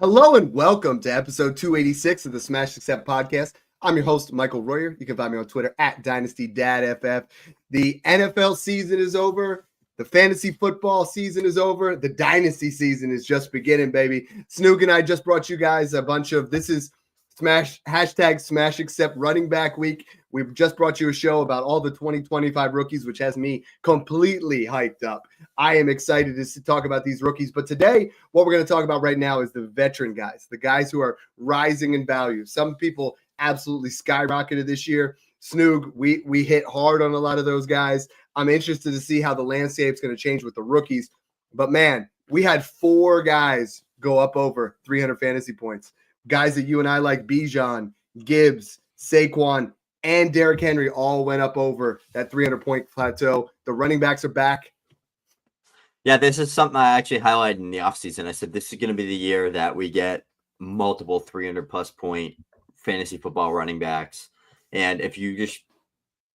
Hello and welcome to episode 286 of the Smash Accept podcast. I'm your host, Michael Royer. You can find me on Twitter at DynastyDadFF. The NFL season is over. The fantasy football season is over. The Dynasty season is just beginning, baby. Snoog and I just brought you guys a bunch of, this is Smash Accept running back week. We've just brought you a show about all the 2025 rookies, which has me completely hyped up. I am excited to talk about these rookies. But today, what we're going to talk about right now is the veteran guys, the guys who are rising in value. Some people absolutely skyrocketed this year. Snoog, we hit hard on a lot of those guys. I'm interested to see how the landscape's going to change with the rookies. But man, we had 4 guys go up over 300 fantasy points. Guys that you and I like, Bijan, Gibbs, Saquon, and Derrick Henry all went up over that 300-point plateau. The running backs are back. Yeah, this is something I actually highlighted in the offseason. I said this is going to be the year that we get multiple 300-plus point fantasy football running backs. And if you just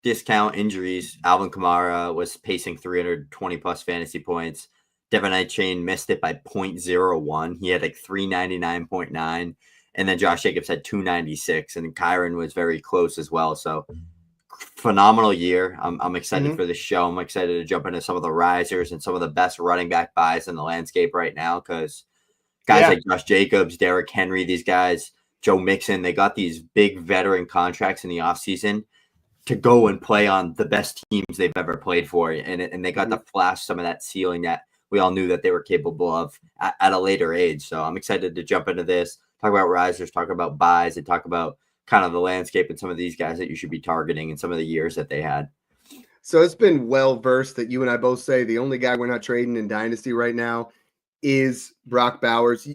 discount injuries, Alvin Kamara was pacing 320-plus fantasy points. Devin Chain missed it by 0.01. He had like 399.9. And then Josh Jacobs had 296, and Kyron was very close as well. So phenomenal year. I'm excited for this show. I'm excited to jump into some of the risers and some of the best running back buys in the landscape right now because guys like Josh Jacobs, Derrick Henry, these guys, Joe Mixon, they got these big veteran contracts in the offseason to go and play on the best teams they've ever played for. And they got to flash some of that ceiling that we all knew that they were capable of at a later age. So I'm excited to jump into this. Talk about risers, talk about buys, and talk about kind of the landscape and some of these guys that you should be targeting and some of the years that they had. So it's been well-versed that you and I both say the only guy we're not trading in Dynasty right now is Brock Bowers.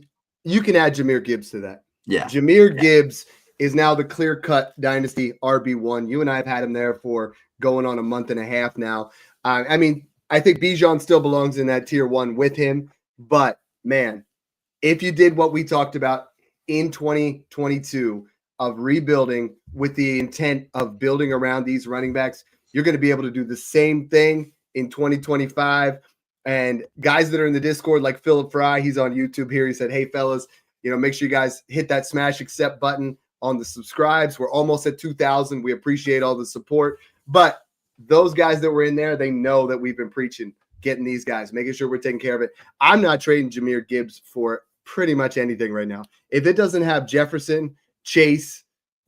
You can add Jahmyr Gibbs to that. Yeah. Jahmyr Gibbs is now the clear-cut Dynasty RB1. You and I have had him there for going on a month and a half now. I think Bijan still belongs in that tier 1 with him. But, man, if you did what we talked about in 2022 of rebuilding with the intent of building around these running backs, you're going to be able to do the same thing in 2025. And guys that are in the Discord, like Philip Fry, he's on YouTube here. He said, hey, fellas, make sure you guys hit that Smash Accept button on the subscribes. We're almost at 2,000. We appreciate all the support. But those guys that were in there, they know that we've been preaching, getting these guys, making sure we're taking care of it. I'm not trading Jahmyr Gibbs for pretty much anything right now. If it doesn't have Jefferson, Chase,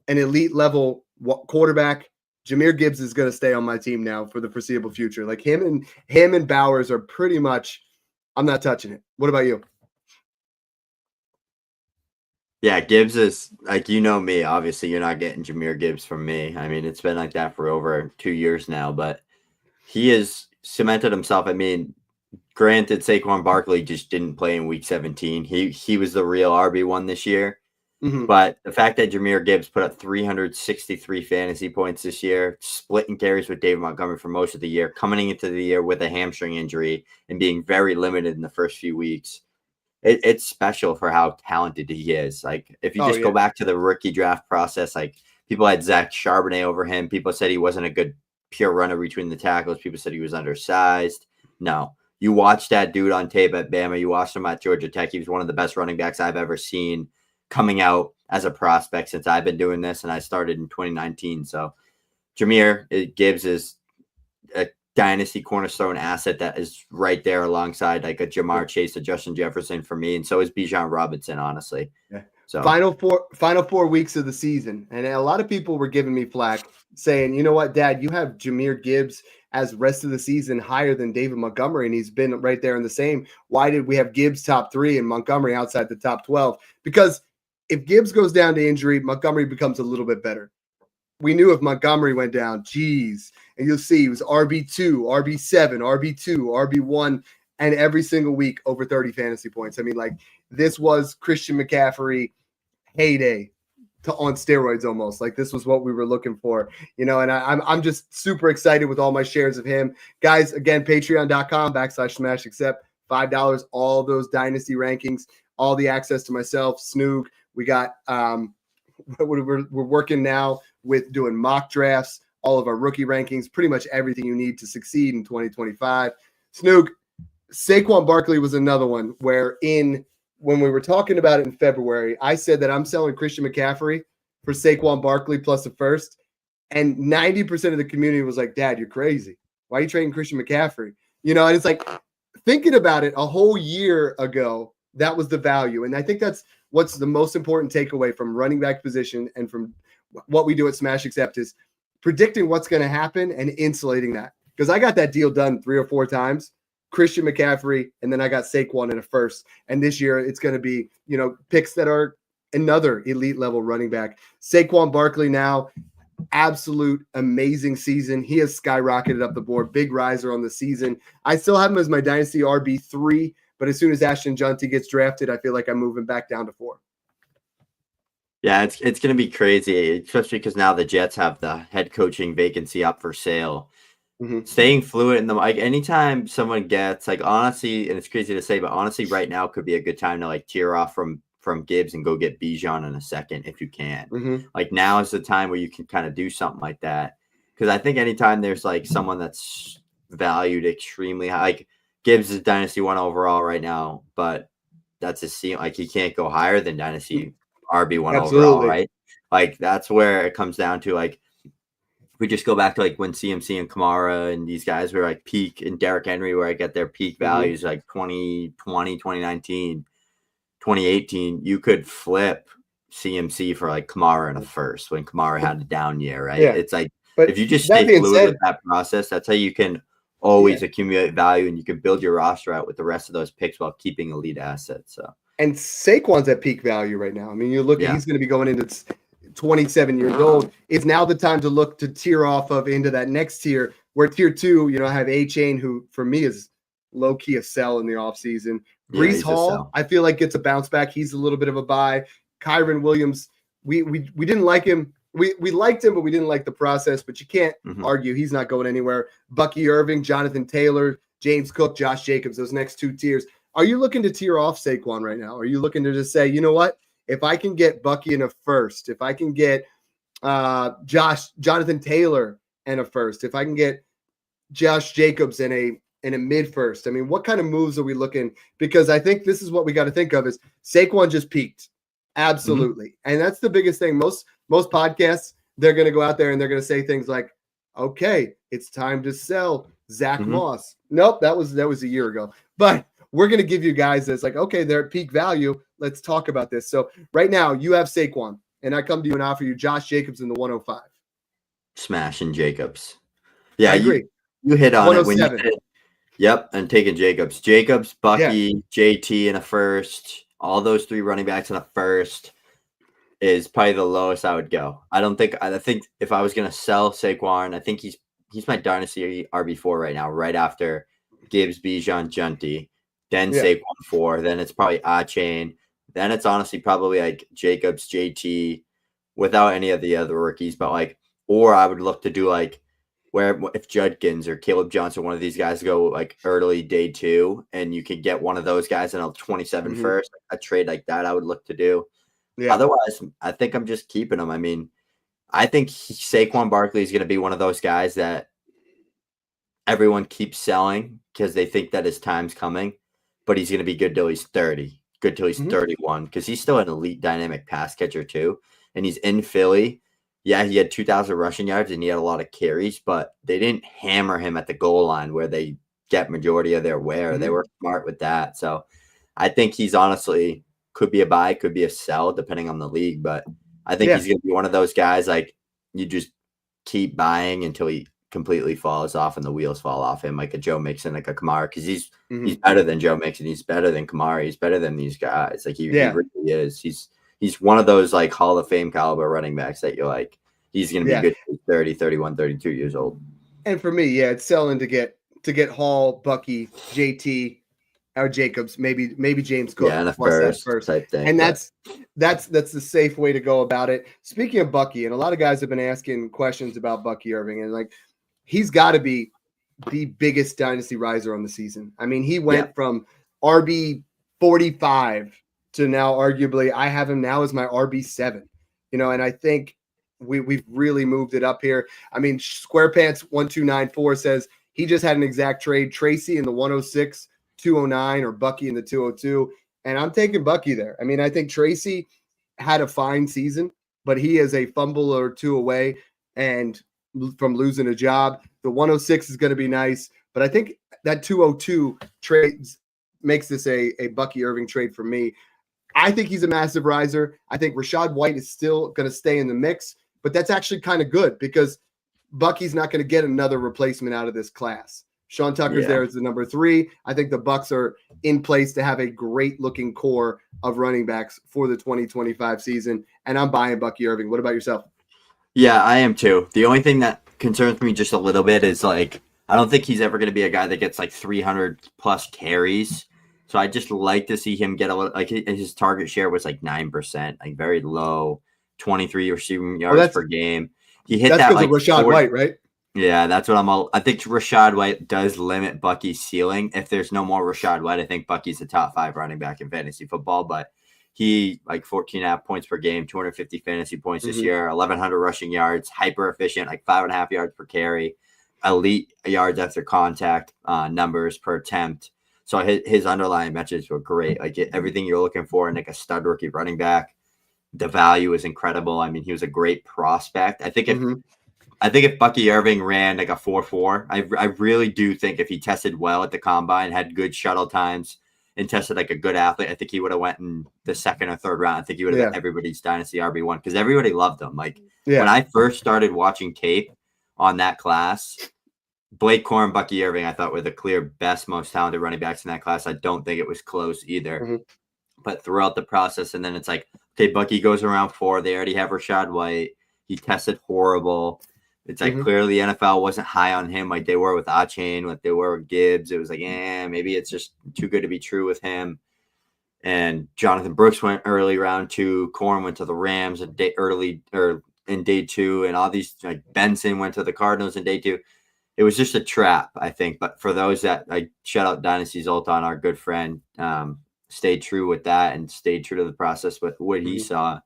an elite level quarterback, Jahmyr Gibbs is going to stay on my team now for the foreseeable future. Like him and Bowers are pretty much, I'm not touching it. What about you? Yeah, Gibbs is like, me, obviously you're not getting Jahmyr Gibbs from me. I mean, it's been like that for over 2 years now, but he has cemented himself. I mean, granted, Saquon Barkley just didn't play in week 17. He was the real RB1 this year. But the fact that Jahmyr Gibbs put up 363 fantasy points this year, splitting carries with David Montgomery for most of the year, coming into the year with a hamstring injury and being very limited in the first few weeks, it's special for how talented he is. Like, if you just go back to the rookie draft process, like people had Zach Charbonnet over him. People said he wasn't a good pure runner between the tackles. People said he was undersized. No. You watch that dude on tape at Bama. You watched him at Georgia Tech. He was one of the best running backs I've ever seen coming out as a prospect since I've been doing this, and I started in 2019. So Jahmyr Gibbs is a Dynasty cornerstone asset that is right there alongside like a Jamar Chase, a Justin Jefferson for me, and so is Bijan Robinson, honestly. Yeah. So final four weeks of the season, and a lot of people were giving me flack saying, you know what, Dad, you have Jahmyr Gibbs as rest of the season higher than David Montgomery, and he's been right there in the same. Why did we have Gibbs top 3 and Montgomery outside the top 12? Because if Gibbs goes down to injury, Montgomery becomes a little bit better. We knew if Montgomery went down, geez, and you'll see he was RB2, RB7, RB2, RB1, and every single week over 30 fantasy points. I mean, like, this was Christian McCaffrey heyday on steroids almost. Like, this was what we were looking for, and I'm just super excited with all my shares of him. Guys, again, patreon.com/Smash Accept, $5, all those Dynasty rankings, all the access to myself, Snoog. We got we're working now with doing mock drafts, all of our rookie rankings, pretty much everything you need to succeed in 2025. Snoog, Saquon Barkley was another one where in when we were talking about it in February, I said that I'm selling Christian McCaffrey for Saquon Barkley plus a first. And 90% of the community was like, Dad, you're crazy. Why are you trading Christian McCaffrey? And it's like thinking about it a whole year ago, that was the value. And I think that's what's the most important takeaway from running back position and from what we do at Smash Accept is predicting what's going to happen and insulating that. Because I got that deal done 3 or 4 times, Christian McCaffrey, and then I got Saquon in a first. And this year it's going to be, picks that are another elite level running back. Saquon Barkley now, absolute amazing season. He has skyrocketed up the board, big riser on the season. I still have him as my Dynasty RB3, but as soon as Ashton Junty gets drafted, I feel like I'm moving back down to 4. Yeah, it's going to be crazy, especially because now the Jets have the head coaching vacancy up for sale. Mm-hmm. Staying fluid in the anytime someone gets honestly, and it's crazy to say, but honestly, right now could be a good time to tear off from Gibbs and go get Bijan in a second if you can. Mm-hmm. Now is the time where you can kind of do something like that, because I think anytime there's someone that's valued extremely high, Gibbs is Dynasty 1 overall right now, but that's a ceiling. He can't go higher than Dynasty RB1 overall, right? That's where it comes down to. We just go back to when CMC and Kamara and these guys were peak, and Derrick Henry where I get their peak values 2020, 2019, 2018. You could flip CMC for Kamara in a first when Kamara had a down year, right? Yeah. It's but if you just stay fluid with that process, that's how you can always accumulate value, and you can build your roster out with the rest of those picks while keeping elite assets. So. And Saquon's at peak value right now. I mean, you look at he's going to be going into 27 years old. It's now the time to look to tier off of into that next tier, where tier 2, I have A-Chain, who for me is low-key a sell in the offseason. Breece Hall, I feel gets a bounce back. He's a little bit of a buy. Kyron Williams, we didn't like him. We liked him, but we didn't like the process. But you can't argue he's not going anywhere. Bucky Irving, Jonathan Taylor, James Cook, Josh Jacobs, those next 2 tiers. Are you looking to tier off Saquon right now? Are you looking to just say, you know what? If I can get Bucky in a first, if I can get Jonathan Taylor in a first, if I can get Josh Jacobs in a mid first, I mean, what kind of moves are we looking? Because I think this is what we got to think of is Saquon just peaked. Absolutely. And that's the biggest thing. Most podcasts, they're going to go out there and they're going to say things like, okay, it's time to sell Zach Moss. Nope, that was a year ago. But we're going to give you guys that's okay, they're at peak value. Let's talk about this. So right now you have Saquon, and I come to you and offer you Josh Jacobs in the 105. Smashing Jacobs. Yeah, I agree. You hit on it when you said, yep, and taking Jacobs. Jacobs, Bucky, JT in a first, all those 3 running backs in a first is probably the lowest I would go. I think if I was going to sell Saquon, I think he's my Dynasty RB4 right now, right after Gibbs, Bijan, Junty. Then Saquon 4, then it's probably A-Chain. Then it's honestly probably Jacobs, JT, without any of the other rookies. But or I would look to do where if Judkins or Caleb Johnson, one of these guys go early day 2, and you could get one of those guys in a 27 first, a trade like that I would look to do. Yeah. Otherwise, I think I'm just keeping him. I mean, I think Saquon Barkley is going to be one of those guys that everyone keeps selling because they think that his time's coming. But he's going to be good till he's 30, good till he's 31, because he's still an elite dynamic pass catcher too. And he's in Philly. Yeah, he had 2,000 rushing yards and he had a lot of carries, but they didn't hammer him at the goal line where they get majority of their wear. They were smart with that. So I think he's honestly could be a buy, could be a sell, depending on the league. But I think he's going to be one of those guys you just keep buying until he completely falls off and the wheels fall off him, like a Joe Mixon, like a Kamara, because he's better than Joe Mixon, he's better than Kamara, he's better than these guys. He really is. He's one of those Hall of Fame caliber running backs that you're he's going to be good at 30, 31, 32 years old. And for me, it's selling to get Hall, Bucky, JT, or Jacobs, maybe James Cook, and a first type thing. And that's the safe way to go about it. Speaking of Bucky, and a lot of guys have been asking questions about Bucky Irving, and he's got to be the biggest dynasty riser on the season. I mean, he went from RB 45 to now arguably I have him now as my RB 7. And I think we've really moved it up here. I mean, SquarePants 1294 says he just had an exact trade. Tracy in the 106, 209, or Bucky in the 202. And I'm taking Bucky there. I mean, I think Tracy had a fine season, but he is a fumble or two away and from losing a job. The 106 is going to be nice, but I think that 202 trades makes this a Bucky Irving trade for me. I think he's a massive riser. I think Rachaad White is still going to stay in the mix, but that's actually kind of good because Bucky's not going to get another replacement out of this class. Sean Tucker's there as the number 3. I think the Bucs are in place to have a great looking core of running backs for the 2025 season. And I'm buying Bucky Irving. What about yourself? Yeah, I am too. The only thing that concerns me just a little bit is like, I don't think he's ever going to be a guy that gets like 300 plus carries. So I just like to see him get a little, like his target share was like 9%, like very low, 23 receiving yards per game. He hit that like Rachaad White, right? Yeah, that's what I think Rachaad White does limit Bucky's ceiling. If there's no more Rachaad White, I think Bucky's a top 5 running back in fantasy football, but he like 14.5 points per game, 250 fantasy points this year, 1,100 rushing yards, hyper efficient, like 5.5 yards per carry, elite yards after contact, numbers per attempt. So his underlying metrics were great. Like everything you're looking for in like a stud rookie running back. The value is incredible. I mean, he was a great prospect. I think if Bucky Irving ran like a 4.4, I really do think if he tested well at the combine, had good shuttle times, and tested like a good athlete, I think he would have went in the 2nd or 3rd round. I think he would have been everybody's dynasty RB1 because everybody loved him. Like when I first started watching tape on that class, Blake Corum, Bucky Irving, I thought were the clear best, most talented running backs in that class. I don't think it was close either. But throughout the process, and then it's like, okay, Bucky goes around 4. They already have Rachaad White. He tested horrible. It's like clearly the NFL wasn't high on him like they were with Achane, like they were with Gibbs. It was like, maybe it's just too good to be true with him. And Jonathan Brooks went early round 2. Corum went to the Rams in day 2, and all these like Benson went to the Cardinals in day 2. It was just a trap, I think. But for those that like shout out Dynasty Zoltan, our good friend, stayed true with that and stayed true to the process with what he saw,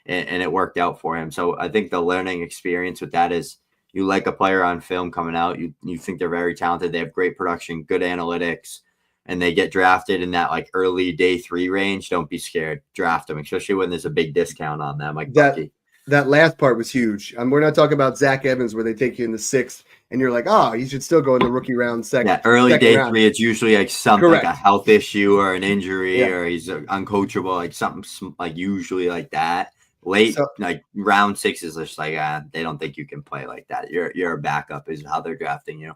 and it worked out for him. So I think the learning experience with that is you like a player on film coming out, you think they're very talented, they have great production, good analytics, and they get drafted in that like early day 3 range. Don't be scared. Draft them, especially when there's a big discount on them. Like Bucky. That last part was huge. We're not talking about Zach Evans where they take you in the 6th and you're like, oh, you should still go in the rookie round second. Yeah, early day 3, it's usually like something like a health issue or an injury or he's uncoachable, like something like usually like that. Late, like round 6 is just like, they don't think you can play like that. You're a backup is how they're drafting you.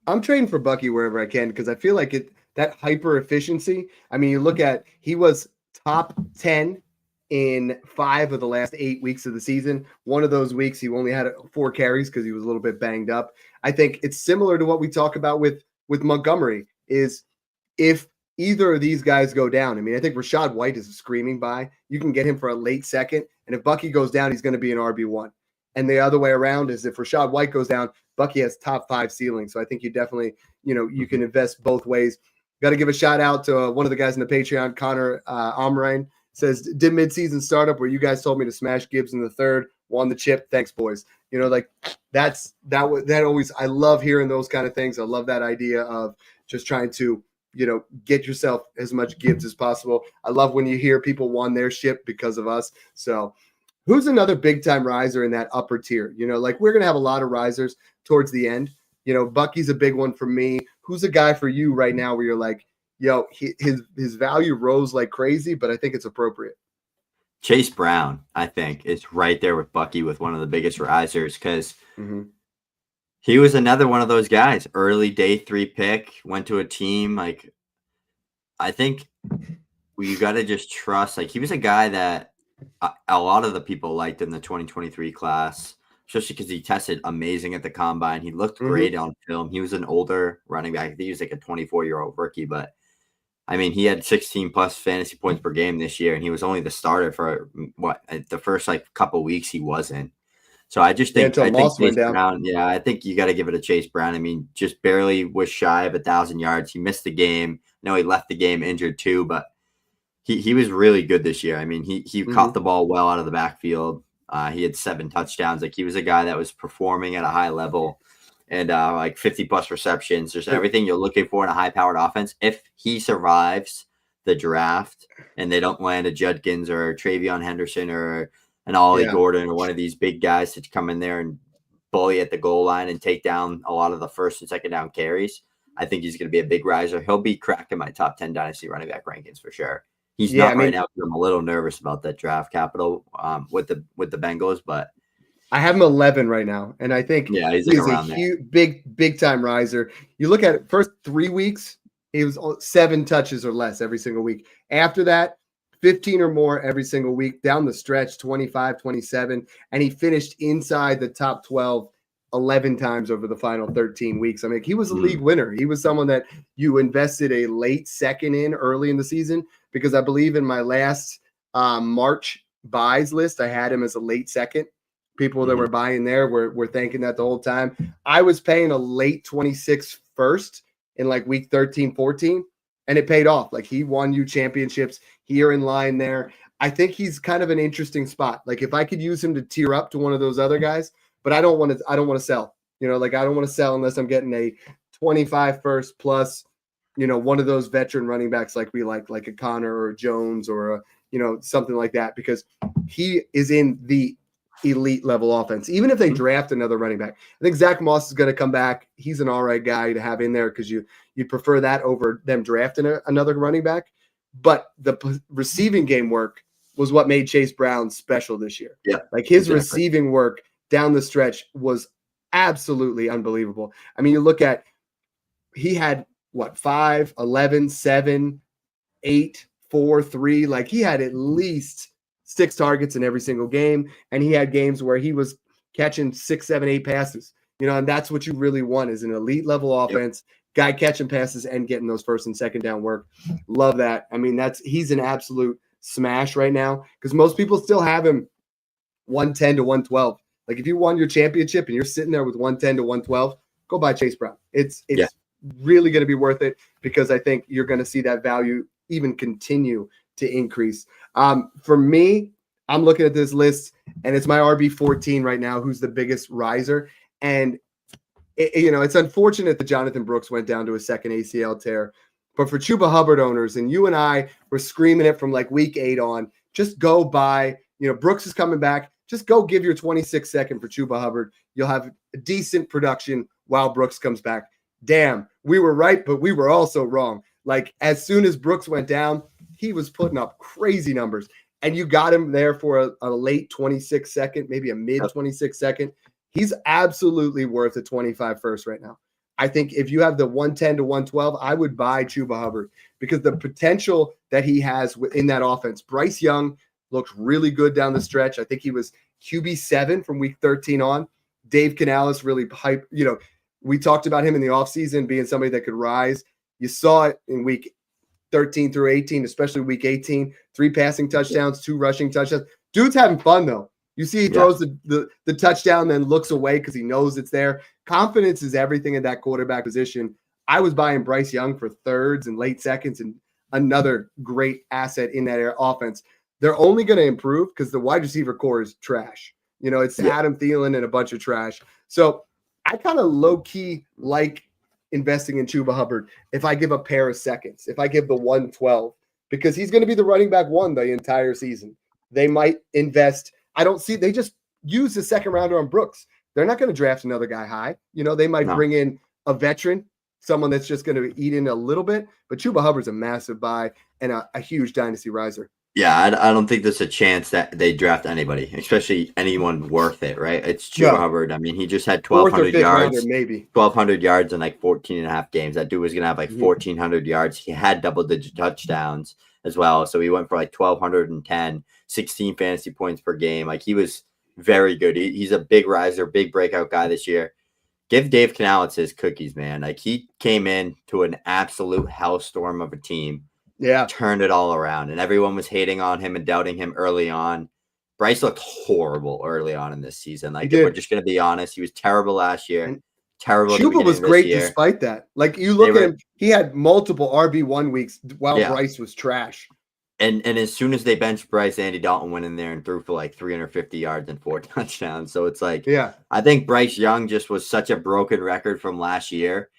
I'm trading for Bucky wherever I can because I feel like that hyper efficiency. I mean, you look at he was top 10 in 5 of the last 8 weeks of the season. One of those weeks, he only had 4 carries because he was a little bit banged up. I think it's similar to what we talk about with Montgomery is if either of these guys go down. I mean, I think Rachaad White is a screaming buy. You can get him for a late second. And if Bucky goes down, he's going to be an RB1. And the other way around is if Rachaad White goes down, Bucky has top 5 ceiling. So I think you definitely, you can invest both ways. Got to give a shout out to one of the guys in the Patreon, Connor Amrine. Says, did midseason startup where you guys told me to smash Gibbs in the 3rd, won the chip. Thanks, boys. Like that always, I love hearing those kind of things. I love that idea of just trying to, get yourself as much Gibbs as possible. I love when you hear people won their ship because of us. So who's another big time riser in that upper tier? Like we're going to have a lot of risers towards the end. Bucky's a big one for me. Who's a guy for you right now where you're like, his value rose like crazy, but I think it's appropriate. Chase Brown, I think, is right there with Bucky with one of the biggest risers because he was another one of those guys. Early day 3 pick, went to a team. Like, I think you got to just trust. Like, he was a guy that a lot of the people liked in the 2023 class, especially because he tested amazing at the combine. He looked great on film. He was an older running back. I think he was like a 24-year-old rookie, but I mean, he had 16 plus fantasy points per game this year, and he was only the starter for the first like couple weeks he wasn't. So I just think, Chase Brown, I think you got to give it a Chase Brown. I mean, just barely was shy of 1,000 yards. He missed the game. No, he left the game injured too, but he was really good this year. I mean, he caught the ball well out of the backfield. He had 7 touchdowns. Like he was a guy that was performing at a high level. And like 50 plus receptions, just everything you're looking for in a high powered offense. If he survives the draft and they don't land a Judkins or a Travion Henderson or an Ollie Gordon or one of these big guys to come in there and bully at the goal line and take down a lot of the first and second down carries, I think he's going to be a big riser. He'll be cracking my top 10 dynasty running back rankings for sure. He's not right now because I'm a little nervous about that draft capital with the Bengals, but I have him 11 right now, and I think he's like around a huge, big time riser. You look at it, first 3 weeks, he was 7 touches or less every single week. After that, 15 or more every single week. Down the stretch, 25, 27, and he finished inside the top 12 11 times over the final 13 weeks. I mean, he was a league winner. He was someone that you invested a late second in early in the season, because I believe in my last March buys list, I had him as a late second. People that were buying there were thinking that the whole time. I was paying a late 26 first in like week 13, 14, and it paid off. Like, he won you championships here in line there. I think he's kind of an interesting spot. Like, if I could use him to tier up to one of those other guys, but I don't want to sell. You know, like, I don't want to sell unless I'm getting a 25 first plus, you know, one of those veteran running backs like we like a Connor or a Jones or a, you know, something like that, because he is in the elite level offense. Even if they draft another running back, I think Zach Moss is going to come back. He's an all right guy to have in there, because you'd prefer that over them drafting another running back. But the receiving game work was what made Chase Brown special this year. Yeah, like his receiving work down the stretch was absolutely unbelievable. I mean, you look at, he had 5, 11, 7, 8, 4, 3. Like, he had at least 6 targets in every single game, and he had games where he was catching 6, 7, 8 passes. You know, and that's what you really want, is an elite level offense, guy catching passes and getting those first and second down work. Love that. I mean, he's an absolute smash right now, because most people still have him 110 to 112. Like, if you won your championship and you're sitting there with 110 to 112, go buy Chase Brown. It's really going to be worth it, because I think you're going to see that value even continue to increase. For me, I'm looking at this list, and it's my RB14 right now, who's the biggest riser. And, it's unfortunate that Jonathan Brooks went down to a second ACL tear. But for Chuba Hubbard owners, and you and I were screaming it from like week 8 on, just go buy, Brooks is coming back. Just go give your 26 second for Chuba Hubbard. You'll have a decent production while Brooks comes back. Damn, we were right, but we were also wrong. Like, as soon as Brooks went down, he was putting up crazy numbers. And you got him there for a late 26 second, maybe a mid 26 second. He's absolutely worth a 25 first right now. I think if you have the 110 to 112, I would buy Chuba Hubbard, because the potential that he has in that offense. Bryce Young looked really good down the stretch. I think he was QB7 from week 13 on. Dave Canales really hyped. We talked about him in the offseason being somebody that could rise. You saw it in week 13 through 18, especially week 18, 3 passing touchdowns, 2 rushing touchdowns. Dude's having fun, though. You see he throws the touchdown, then looks away because he knows it's there. Confidence is everything in that quarterback position. I was buying Bryce Young for thirds and late seconds, and another great asset in that offense. They're only going to improve because the wide receiver core is trash. It's Adam Thielen and a bunch of trash. So I kind of low-key like investing in Chuba Hubbard if I give a pair of seconds, if I give the 112, because he's going to be the running back 1 the entire season. They might invest. They just use the second rounder on Brooks. They're not going to draft another guy high. They might bring in a veteran, someone that's just going to eat in a little bit. But Chuba Hubbard's a massive buy and a huge dynasty riser. Yeah, I don't think there's a chance that they draft anybody, especially anyone worth it, right? It's Chuba Hubbard. I mean, he just had 1,200 yards, maybe 1,200 yards in like 14 and a half games. That dude was going to have like 1,400 yards. He had double-digit touchdowns as well. So he went for like 1,210, 16 fantasy points per game. Like, he was very good. He's a big riser, big breakout guy this year. Give Dave Canales his cookies, man. Like, he came in to an absolute hellstorm of a team. Yeah. Turned it all around, and everyone was hating on him and doubting him early on. Bryce looked horrible early on in this season. Like, if we're just going to be honest, he was terrible last year. And terrible. Chuba was great despite that. Like, you look at him, he had multiple RB1 weeks while Bryce was trash. And as soon as they benched Bryce, Andy Dalton went in there and threw for like 350 yards and 4 touchdowns. So it's like, I think Bryce Young just was such a broken record from last year.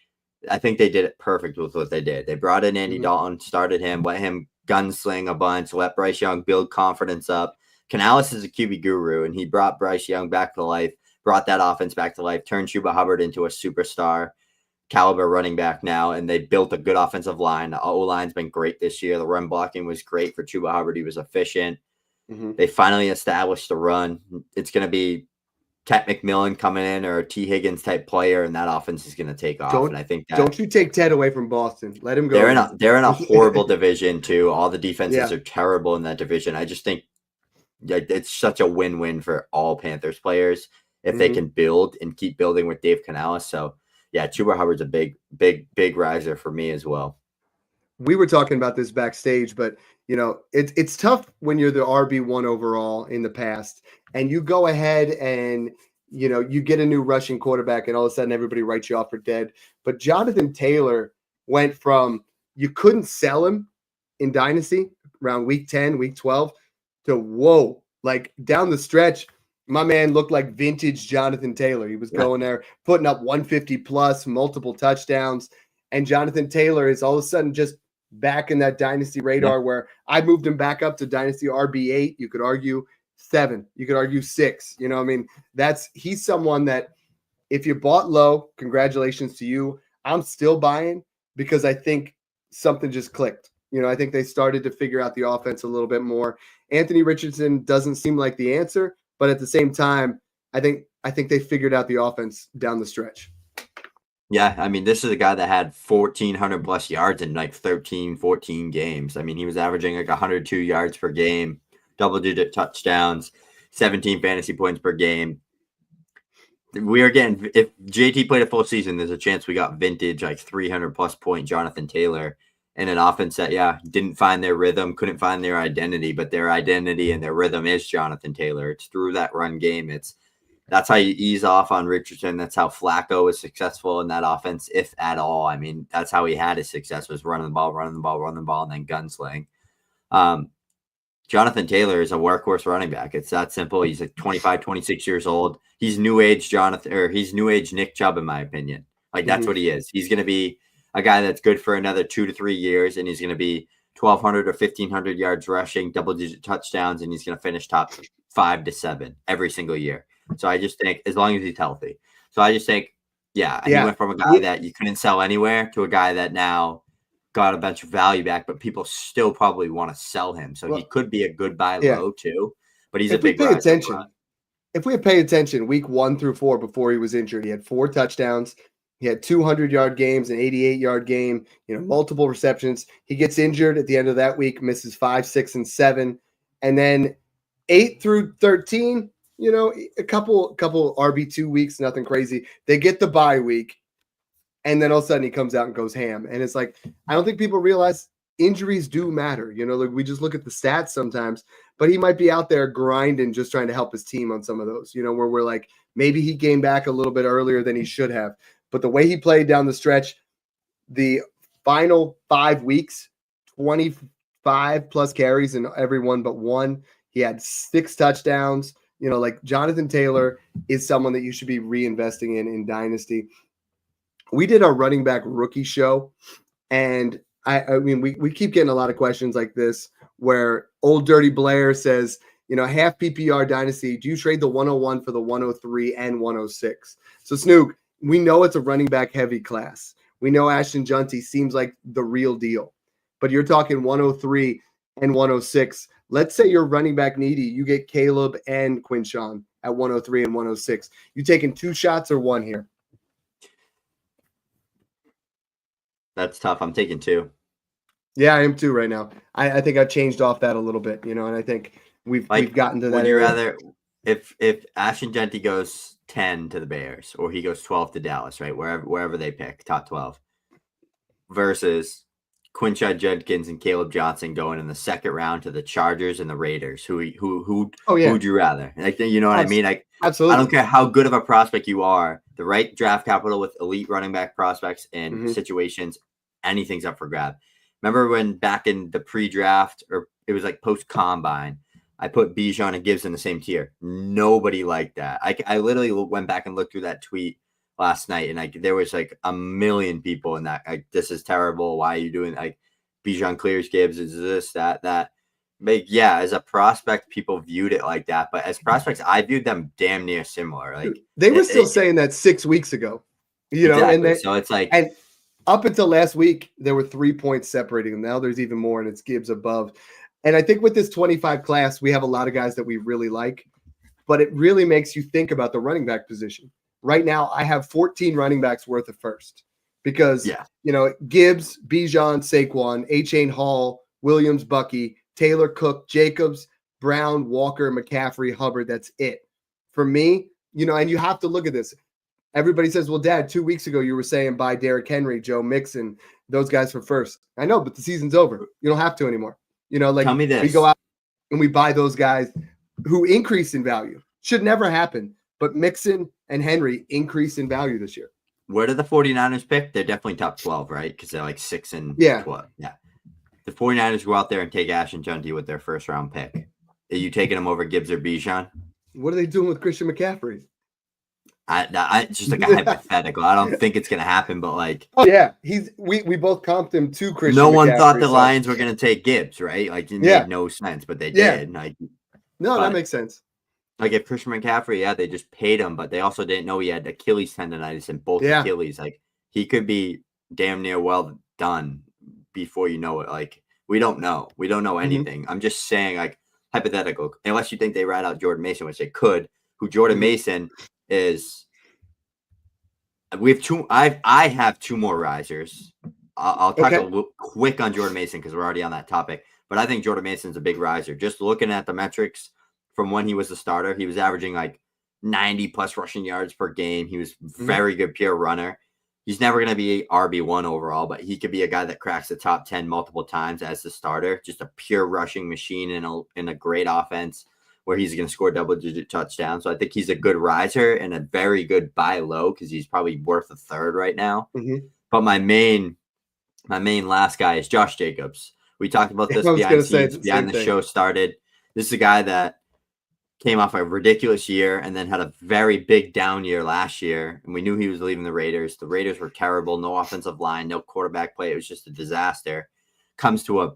I think they did it perfect with what they did. They brought in Andy Dalton, started him, let him gunsling a bunch, let Bryce Young build confidence up. Canales is a QB guru, and he brought Bryce Young back to life, brought that offense back to life, turned Chuba Hubbard into a superstar caliber running back now, and they built a good offensive line. The O-line's been great this year. The run blocking was great for Chuba Hubbard. He was efficient. They finally established the run. It's going to be Ted McMillan coming in or a T. Higgins type player, and that offense is going to take off. And I think that don't you take Ted away from Boston. Let him go. They're in a horrible division too. All the defenses are terrible in that division. I just think it's such a win-win for all Panthers players if they can build and keep building with Dave Canales. So yeah, Chuba Hubbard's a big riser for me as well. We were talking about this backstage, but it's tough when you're the RB1 overall in the past and you go ahead and you get a new rushing quarterback and all of a sudden everybody writes you off for dead. But Jonathan Taylor went from you couldn't sell him in Dynasty around week 10, week 12 to whoa, like down the stretch, my man looked like vintage Jonathan Taylor. He was going there, putting up 150 plus, multiple touchdowns. And Jonathan Taylor is all of a sudden just back in that Dynasty radar where I moved him back up to Dynasty RB8. You could argue 7. You could argue 6. He's someone that if you bought low, congratulations to you. I'm still buying because I think something just clicked. I think they started to figure out the offense a little bit more. Anthony Richardson doesn't seem like the answer, but at the same time, I think they figured out the offense down the stretch. Yeah, I mean, this is a guy that had 1,400 plus yards in like 13, 14 games. I mean, he was averaging like 102 yards per game, double-digit touchdowns, 17 fantasy points per game. We are getting, if JT played a full season, there's a chance we got vintage, like 300-plus point Jonathan Taylor in an offense that, didn't find their rhythm, couldn't find their identity, but their identity and their rhythm is Jonathan Taylor. It's through that run game. That's how you ease off on Richardson. That's how Flacco was successful in that offense, if at all. I mean, that's how he had his success, was running the ball, and then gunsling. Jonathan Taylor is a workhorse running back. It's that simple. He's like 25, 26 years old. He's new age he's new age Nick Chubb, in my opinion. Like, that's what he is. He's going to be a guy that's good for another 2 to 3 years, and he's going to be 1,200 or 1,500 yards rushing, double-digit touchdowns, and he's going to finish top 5 to 7 every single year. So I just think as long as he's healthy. So I just think, he went from a guy that you couldn't sell anywhere to a guy that now got a bunch of value back, but people still probably want to sell him. So he could be a good buy low too, but he's a big pay attention. If we pay attention, week 1 through 4 before he was injured, he had 4 touchdowns. He had 200-yard games, an 88-yard game, multiple receptions. He gets injured at the end of that week, misses 5, 6, and 7. And then 8 through 13, a couple RB2 weeks, nothing crazy. They get the bye week, and then all of a sudden he comes out and goes ham. And it's like, I don't think people realize injuries do matter. Like we just look at the stats sometimes, but he might be out there grinding, just trying to help his team on some of those, where we're like, maybe he came back a little bit earlier than he should have. But the way he played down the stretch, the final 5 weeks, 25 plus carries in every one but one. He had 6 touchdowns. Like Jonathan Taylor is someone that you should be reinvesting in Dynasty. We did our running back rookie show, and I mean, we keep getting a lot of questions like this where old Dirty Blair says, half PPR Dynasty, do you trade the 101 for the 103 and 106? So Snook, we know it's a running back heavy class. We know Ashton Junty seems like the real deal, but you're talking 103 and 106. Let's say you're running back needy. You get Caleb and Quinshawn at 103 and 106. You taking 2 shots or 1 here? That's tough. I'm taking 2. Yeah, I am too right now. I think I've changed off that a little bit, and I think we've gotten to that. Would you rather, if Ashton Junty goes 10 to the Bears or he goes 12 to Dallas, right? Wherever they pick, top 12, versus Quinshad Judkins and Caleb Johnson going in the second round to the Chargers and the Raiders. Who would you rather? Like, you know what I mean? Like, absolutely. I don't care how good of a prospect you are. The right draft capital with elite running back prospects in situations, anything's up for grab. Remember when back in the pre-draft, or it was like post-combine, I put Bijan and Gibbs in the same tier. Nobody liked that. I literally went back and looked through that tweet last night, and there was like a million people in that. Like, this is terrible. Why are you doing? Like, Bijan clears Gibbs, is this, that. But yeah, as a prospect, people viewed it like that. But as prospects, I viewed them damn near similar. Like they were still saying that 6 weeks ago, exactly. So it's like, and up until last week, there were 3 points separating them. Now there's even more, and it's Gibbs above. And I think with this 25 class, we have a lot of guys that we really like, but it really makes you think about the running back position. Right now, I have 14 running backs worth of first because, Gibbs, Bijan, Saquon, Achane, Hall, Williams, Bucky, Taylor, Cook, Jacobs, Brown, Walker, McCaffrey, Hubbard. That's it. For me, and you have to look at this. Everybody says, well, Dad, 2 weeks ago you were saying buy Derrick Henry, Joe Mixon, those guys for first. I know, but the season's over. You don't have to anymore. Tell me this. We go out and we buy those guys who increase in value. Should never happen, but Mixon and Henry increase in value this year. Where do the 49ers pick? They're definitely top 12, right? Because they're like 6 and 12. Yeah. The 49ers go out there and take Ashton Jundy with their first round pick. Are you taking them over Gibbs or Bijan? What are they doing with Christian McCaffrey? I just like a hypothetical. I don't think it's gonna happen, but like, oh yeah, we both comped him to Christian. No one McCaffrey, thought the Lions were gonna take Gibbs, right? Like it made no sense, but they did. Like, that makes sense. Like if Christian McCaffrey, they just paid him, but they also didn't know he had Achilles tendonitis in both Achilles. Like he could be damn near well done before you know it. Like we don't know. We don't know anything. I'm just saying, like hypothetical. Unless you think they rat out Jordan Mason, which they could. Who Jordan Mason is. We have two. I have 2 more risers. I'll talk a little quick on Jordan Mason because we're already on that topic. But I think Jordan Mason's a big riser. Just looking at the metrics from when he was a starter, he was averaging like 90 plus rushing yards per game. He was very good pure runner. He's never going to be RB1 overall, but he could be a guy that cracks the top 10 multiple times as the starter. Just a pure rushing machine in a great offense where he's going to score double-digit touchdowns. So I think he's a good riser and a very good buy low because he's probably worth a third right now. But my main last guy is Josh Jacobs. We talked about this behind the show started. This is a guy that came off a ridiculous year and then had a very big down year last year. And we knew he was leaving the Raiders. The Raiders were terrible. No offensive line, no quarterback play. It was just a disaster. Comes to a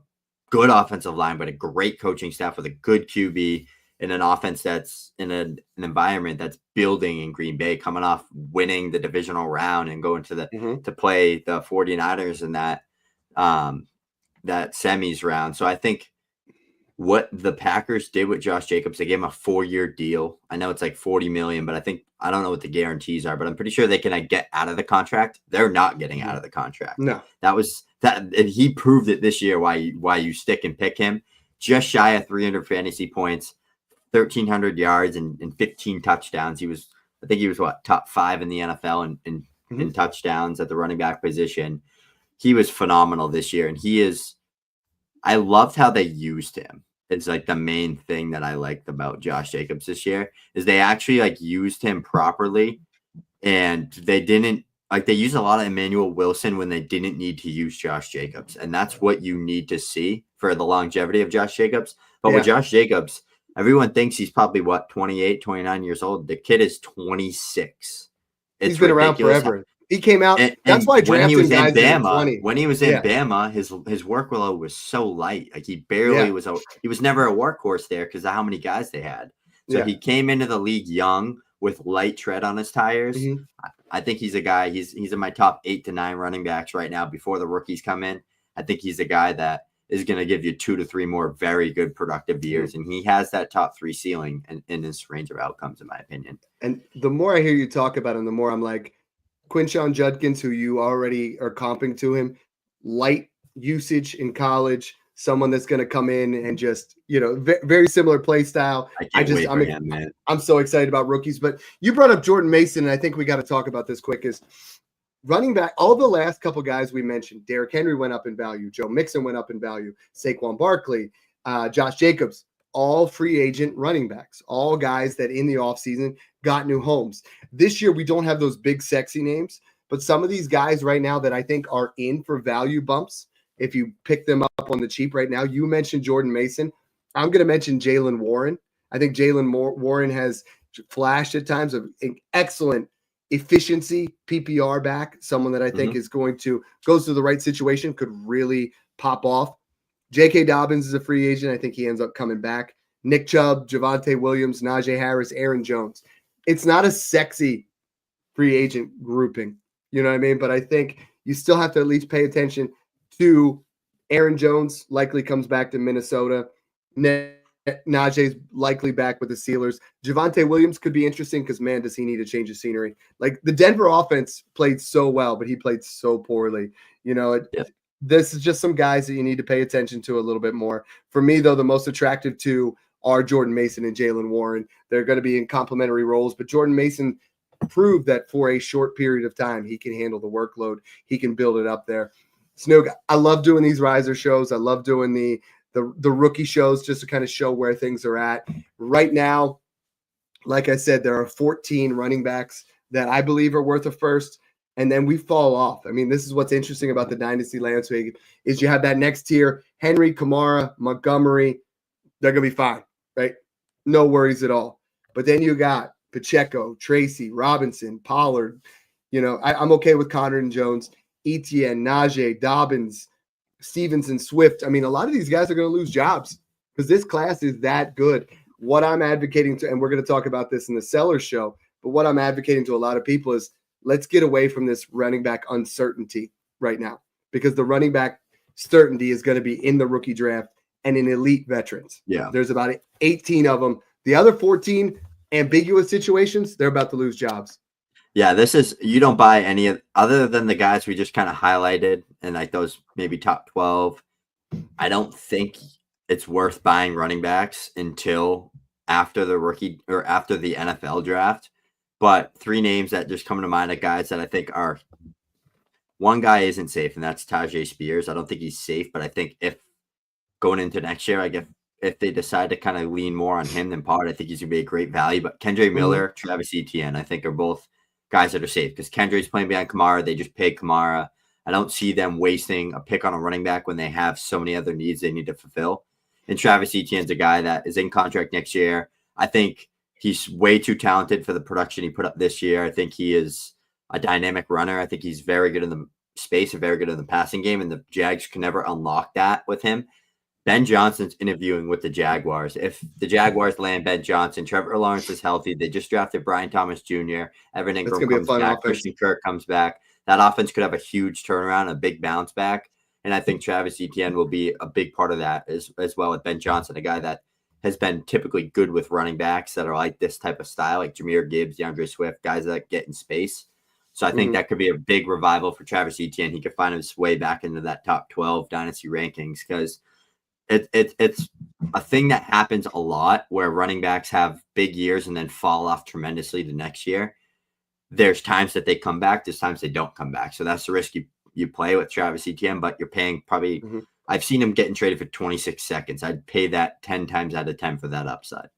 good offensive line, but a great coaching staff with a good QB in an offense that's in an environment that's building in Green Bay, coming off winning the divisional round and going to to play the 49ers in that semis round. So I think what the Packers did with Josh Jacobs, they gave him a 4-year deal. I know it's like $40 million, but I don't know what the guarantees are, but I'm pretty sure they can get out of the contract. They're not getting out of the contract. No, he proved it this year. Why you stick and pick him. Just shy of 300 fantasy points, 1,300 yards and 15 touchdowns. I think he was top 5 in the NFL in touchdowns at the running back position. He was phenomenal this year, and I loved how they used him. It's like the main thing that I liked about Josh Jacobs this year is they actually like used him properly, and they didn't they used a lot of Emmanuel Wilson when they didn't need to use Josh Jacobs, and that's what you need to see for the longevity of Josh Jacobs. But with Josh Jacobs, everyone thinks he's probably 28, 29 years old. The kid is 26. He's been around forever. He came out. That's why when he was in Bama, his workload was so light. Like he barely was. He was never a workhorse there because of how many guys they had. So he came into the league young with light tread on his tires. I think he's a guy. He's in my top 8 to 9 running backs right now before the rookies come in. I think he's a guy that is going to give you 2 to 3 more very good productive years, and he has that top 3 ceiling in this range of outcomes, in my opinion. And the more I hear you talk about him, the more I'm like. Quinshon Judkins, who you already are comping to him, light usage in college, someone that's going to come in and just, very similar play style. I'm so excited about rookies. But you brought up Jordan Mason, and I think we got to talk about this quick. Is running back, all the last couple guys we mentioned, Derrick Henry went up in value, Joe Mixon went up in value, Saquon Barkley, Josh Jacobs, all free agent running backs, all guys that in the offseason got new homes. This year, we don't have those big, sexy names, but some of these guys right now that I think are in for value bumps, if you pick them up on the cheap right now, you mentioned Jordan Mason. I'm going to mention Jaylen Warren. I think Jaylen Warren has flashed at times of excellent efficiency, PPR back, someone that I think is goes to the right situation, could really pop off. J.K. Dobbins is a free agent. I think he ends up coming back. Nick Chubb, Javonte Williams, Najee Harris, Aaron Jones. It's not a sexy free agent grouping. You know what I mean? But I think you still have to at least pay attention to Aaron Jones, likely comes back to Minnesota. Najee's likely back with the Steelers. Javonte Williams could be interesting because, man, does he need a change of scenery. Like, the Denver offense played so well, but he played so poorly. You know, this is just some guys that you need to pay attention to a little bit more. For me, though, the most attractive two are Jordan Mason and Jaylen Warren. They're going to be in complementary roles, but Jordan Mason proved that for a short period of time, he can handle the workload. He can build it up there. Snook, I love doing these riser shows. I love doing the rookie shows just to kind of show where things are at. Right now, like I said, there are 14 running backs that I believe are worth a first, and then we fall off. I mean, this is what's interesting about the Dynasty landscape is you have that next tier, Henry, Kamara, Montgomery. They're going to be fine, right? No worries at all. But then you got Pacheco, Tracy, Robinson, Pollard. You know, I'm okay with Connor and Jones, Etienne, Najee, Dobbins, Stevenson, Swift. I mean, a lot of these guys are going to lose jobs because this class is that good. What I'm advocating to, and we're going to talk about this in the Sellers show, but what I'm advocating to a lot of people is let's get away from this running back uncertainty right now because the running back certainty is going to be in the rookie draft and in elite veterans. Yeah. There's about 18 of them. The other 14 ambiguous situations, they're about to lose jobs. Yeah, this is you don't buy any of other than the guys we just kind of highlighted and like those maybe top 12. I don't think it's worth buying running backs until after the rookie or after the NFL draft. But three names that just come to mind of guys that I think are one guy isn't safe, and that's Tajay Spears. I don't think he's safe, but I think if going into next year, I guess if they decide to kind of lean more on him than Pollard, I think he's gonna be a great value. But Kendre Miller, Travis Etienne, I think are both guys that are safe because Kendrick's playing behind Kamara. They just paid Kamara. I don't see them wasting a pick on a running back when they have so many other needs they need to fulfill. And Travis Etienne's a guy that is in contract next year. I think he's way too talented for the production he put up this year. I think he is a dynamic runner. I think he's very good in the space and very good in the passing game, and the Jags can never unlock that with him. Ben Johnson's interviewing with the Jaguars. If the Jaguars land Ben Johnson, Trevor Lawrence is healthy. They just drafted Brian Thomas Jr. Evan Ingram comes back. Christian Kirk comes back. That offense could have a huge turnaround, a big bounce back. And I think Travis Etienne will be a big part of that as well with Ben Johnson, a guy that has been typically good with running backs that are like this type of style, like Jahmyr Gibbs, DeAndre Swift, guys that get in space. So I think that could be a big revival for Travis Etienne. He could find his way back into that top 12 dynasty rankings because it's a thing that happens a lot where running backs have big years and then fall off tremendously the next year. There's times that they come back. There's times they don't come back. So that's the risk you play with Travis Etienne, but you're paying probably I've seen him getting traded for 26 seconds. I'd pay that 10 times out of 10 for that upside.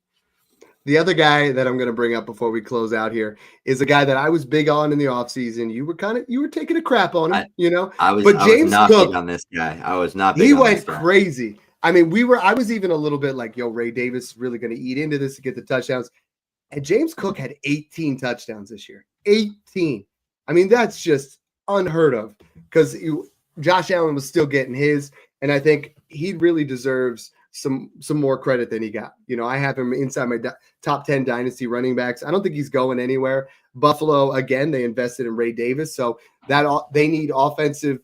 The other guy that I'm going to bring up before we close out here is a guy that I was big on in the offseason. You were taking a crap on him, I was James not Cook, big on this guy. I was not big he on went this guy. crazy. I mean, I was even a little bit like, yo, Ray Davis really going to eat into this to get the touchdowns. And James Cook had 18 touchdowns this year. 18. I mean, that's just unheard of because Josh Allen was still getting his. And I think he really deserves some more credit than he got. I have him inside my top 10 dynasty running backs. I don't think he's going anywhere. Buffalo, again, they invested in Ray Davis. So that they need offensive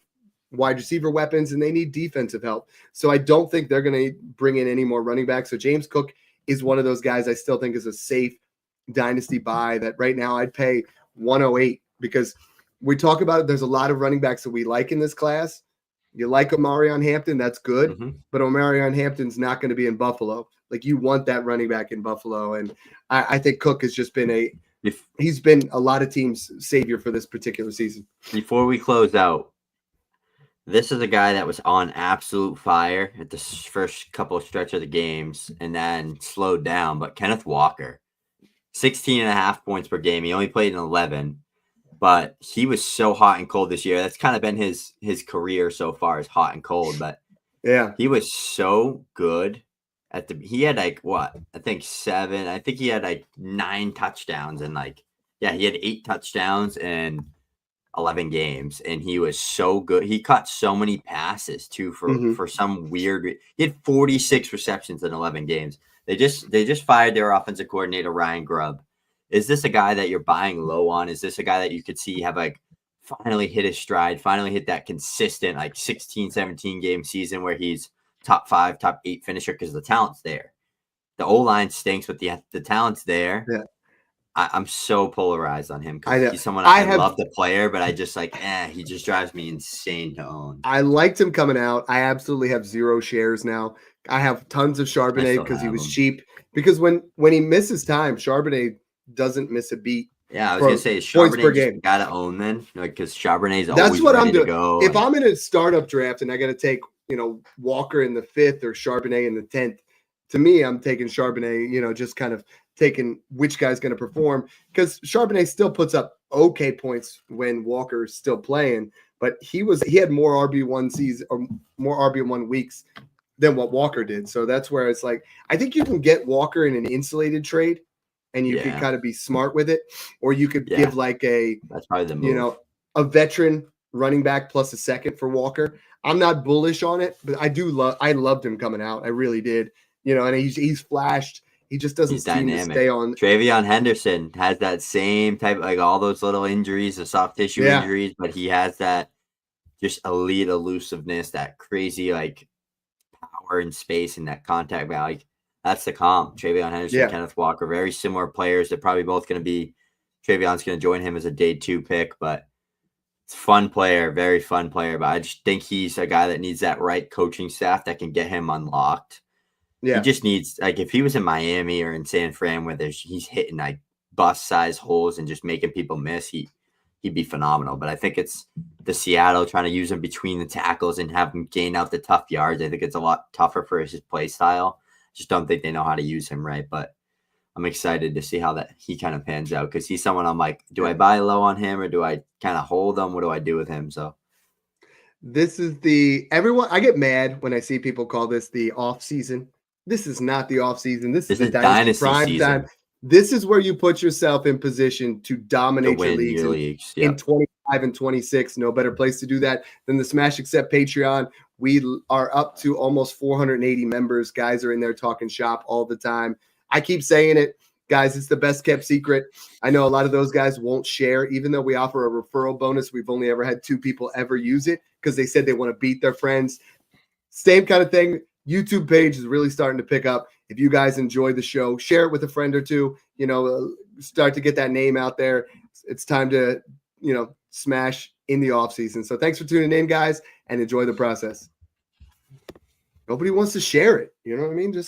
wide receiver weapons and they need defensive help. So I don't think they're going to bring in any more running backs. So James Cook is one of those guys I still think is a safe dynasty buy that right now I'd pay 108 because we talk about it. There's a lot of running backs that we like in this class. You like Omarion Hampton, that's good, but Omarion Hampton's not going to be in Buffalo. Like you want that running back in Buffalo. And I think Cook has just been he's been a lot of teams' savior for this particular season. Before we close out, this is a guy that was on absolute fire at the first couple of stretch of the games and then slowed down. But Kenneth Walker, 16.5 points per game. He only played in 11, but he was so hot and cold this year. That's kind of been his career so far, is hot and cold. But yeah, he was so good he had like what? I think 7. I think he had like 9 touchdowns and he had 8 touchdowns and 11 games, and he was so good. He caught so many passes too for some weird. He had 46 receptions in 11 games. They just fired their offensive coordinator Ryan Grubb. Is this a guy that you're buying low on? Is this a guy that you could see have like finally hit his stride, finally hit that consistent like 16, 17 game season where he's top 5, top 8 finisher because the talent's there. The O-line stinks, but the talent's there. Yeah. I'm so polarized on him I because know. he's someone I love the player, but I just like, he just drives me insane to own. I liked him coming out. I absolutely have 0 shares now. I have tons of Charbonnet because he was cheap. Because when he misses time, Charbonnet doesn't miss a beat. Yeah, I was gonna say Charbonnet just gotta own then, because Charbonnet's always ready to go. If I'm in a startup draft and I got to take Walker in the 5th or Charbonnet in the 10th, to me I'm taking Charbonnet. Just kind of taking which guy's going to perform, because Charbonnet still puts up okay points when Walker's still playing, but he had more RB1 season or more RB1 weeks than what Walker did. So that's where it's like, I think you can get Walker in an insulated trade and you could kind of be smart with it, or you could give like that's probably the move. A veteran running back plus a second for Walker. I'm not bullish on it, but I loved him coming out. I really did. And he's flashed. He just doesn't seem to stay on. Travion Henderson has that same type, like all those little injuries, the soft tissue injuries, but he has that just elite elusiveness, that crazy like power and space and that contact value. That's the comp. Travion Henderson, Kenneth Walker, very similar players. They're probably both going to be. Travion's going to join him as a day 2 pick, but it's a fun player, very fun player. But I just think he's a guy that needs that right coaching staff that can get him unlocked. Yeah. He just needs, like, if he was in Miami or in San Fran where he's hitting like bust size holes and just making people miss, he'd be phenomenal. But I think it's the Seattle trying to use him between the tackles and have him gain out the tough yards. I think it's a lot tougher for his play style. Just don't think they know how to use him right. But I'm excited to see how that he kind of pans out, because he's someone I'm like, do I buy low on him or do I kind of hold him? What do I do with him? So this is I get mad when I see people call this the off season. This is not the off season. This is the Dynasty prime season. Time. This is where you put yourself in position to dominate your leagues. In 25 and 26. No better place to do that than the Smash Accept Patreon. We are up to almost 480 members. Guys are in there talking shop all the time. I keep saying it, guys. It's the best kept secret. I know a lot of those guys won't share, even though we offer a referral bonus. We've only ever had 2 people ever use it because they said they want to beat their friends. Same kind of thing. YouTube page is really starting to pick up. If you guys enjoy the show, share it with a friend or two, start to get that name out there. It's time to, smash in the off season. So thanks for tuning in, guys, and enjoy the process. Nobody wants to share it. You know what I mean? Just